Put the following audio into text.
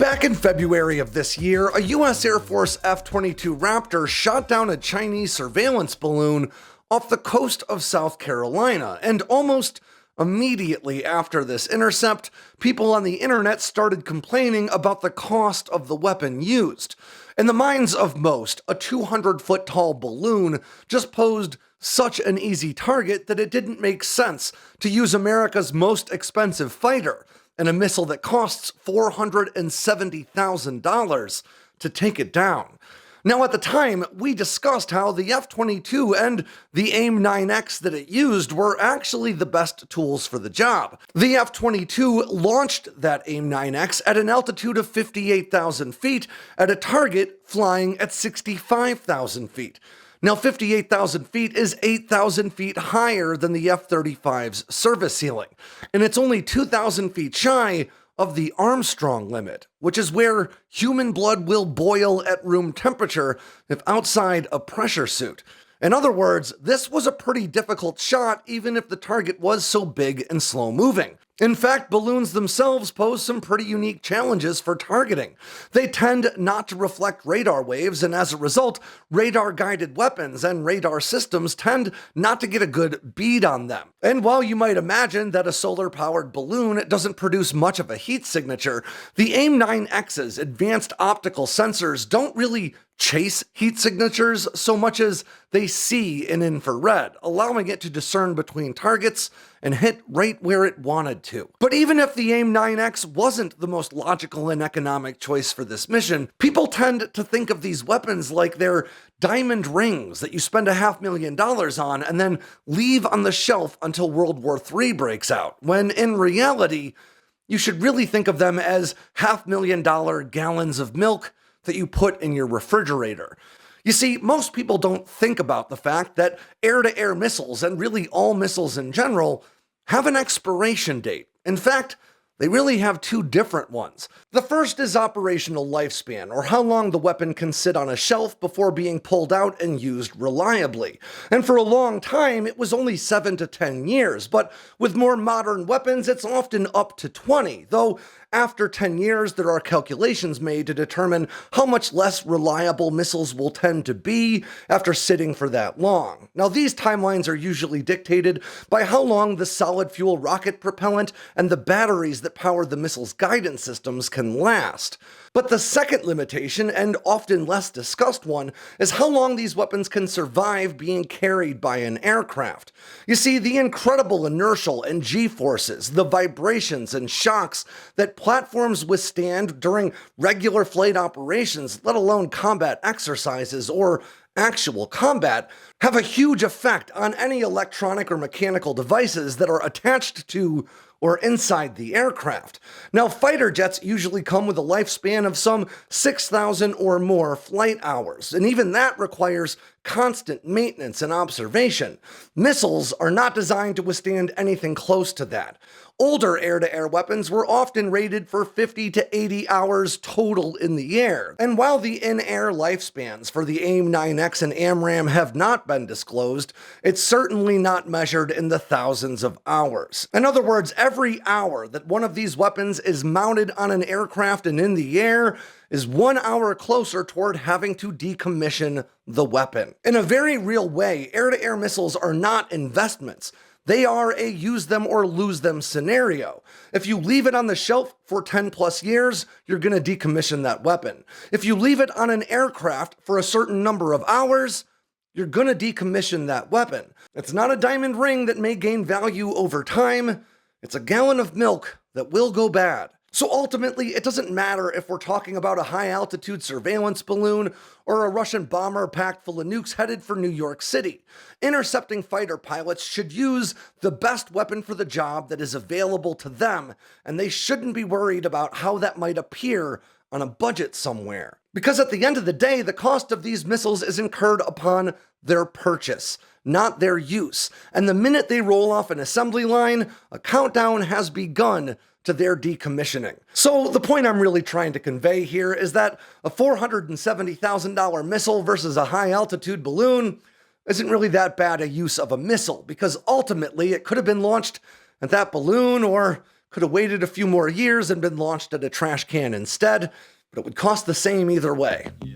Back in February of this year, a U.S. Air Force F-22 Raptor shot down a Chinese surveillance balloon off the coast of South Carolina, and almost immediately after this intercept, people on the internet started complaining about the cost of the weapon used. In the minds of most, a 200-foot tall balloon just posed such an easy target that it didn't make sense to use America's most expensive fighter, and a missile that costs $470,000 to take it down. Now, at the time, we discussed how the F-22 and the AIM-9X that it used were actually the best tools for the job. The F-22 launched that AIM-9X at an altitude of 58,000 feet at a target flying at 65,000 feet. Now, 58,000 feet is 8,000 feet higher than the F-35's service ceiling, and it's only 2,000 feet shy of the Armstrong limit, which is where human blood will boil at room temperature if outside a pressure suit. In other words, this was a pretty difficult shot even if the target was so big and slow-moving. In fact, balloons themselves pose some pretty unique challenges for targeting. They tend not to reflect radar waves, and as a result, radar-guided weapons and radar systems tend not to get a good bead on them. And while you might imagine that a solar-powered balloon doesn't produce much of a heat signature, the AIM-9X's advanced optical sensors don't really chase heat signatures so much as they see in infrared, allowing it to discern between targets and hit right where it wanted to. But even if the AIM-9X wasn't the most logical and economic choice for this mission, people tend to think of these weapons like they're diamond rings that you spend $500,000 on and then leave on the shelf until World War III breaks out, when in reality, you should really think of them as $500,000 gallons of milk that you put in your refrigerator. You see, most people don't think about the fact that air-to-air missiles, and really all missiles in general, have an expiration date. In fact, they really have two different ones. The first is operational lifespan, or how long the weapon can sit on a shelf before being pulled out and used reliably. And for a long time, it was only 7 to 10 years, but with more modern weapons, it's often up to 20, though after 10 years, there are calculations made to determine how much less reliable missiles will tend to be after sitting for that long. Now, these timelines are usually dictated by how long the solid fuel rocket propellant and the batteries that power the missile's guidance systems can last. But the second limitation, and often less discussed one, is how long these weapons can survive being carried by an aircraft. You see, the incredible inertial and G-forces, the vibrations and shocks that platforms withstand during regular flight operations, let alone combat exercises or actual combat, have a huge effect on any electronic or mechanical devices that are attached to or inside the aircraft. Now, fighter jets usually come with a lifespan of some 6,000 or more flight hours, and even that requires constant maintenance and observation. Missiles are not designed to withstand anything close to that. Older air-to-air weapons were often rated for 50 to 80 hours total in the air, and while the in-air lifespans for the AIM-9X and AMRAAM have not been disclosed, it's certainly not measured in the thousands of hours. In other words, every hour that one of these weapons is mounted on an aircraft and in the air is 1 hour closer toward having to decommission the weapon. In a very real way, air-to-air missiles are not investments. They are a use them or lose them scenario. If you leave it on the shelf for 10 plus years, you're going to decommission that weapon. If you leave it on an aircraft for a certain number of hours, you're going to decommission that weapon. It's not a diamond ring that may gain value over time. It's a gallon of milk that will go bad. So ultimately, it doesn't matter if we're talking about a high-altitude surveillance balloon or a Russian bomber packed full of nukes headed for New York City. Intercepting fighter pilots should use the best weapon for the job that is available to them, and they shouldn't be worried about how that might appear on a budget somewhere. Because at the end of the day, the cost of these missiles is incurred upon their purchase, not their use. And the minute they roll off an assembly line, a countdown has begun to their decommissioning. So the point I'm really trying to convey here is that a $470,000 missile versus a high-altitude balloon isn't really that bad a use of a missile, because ultimately it could have been launched at that balloon or could have waited a few more years and been launched at a trash can instead, but it would cost the same either way. Yeah.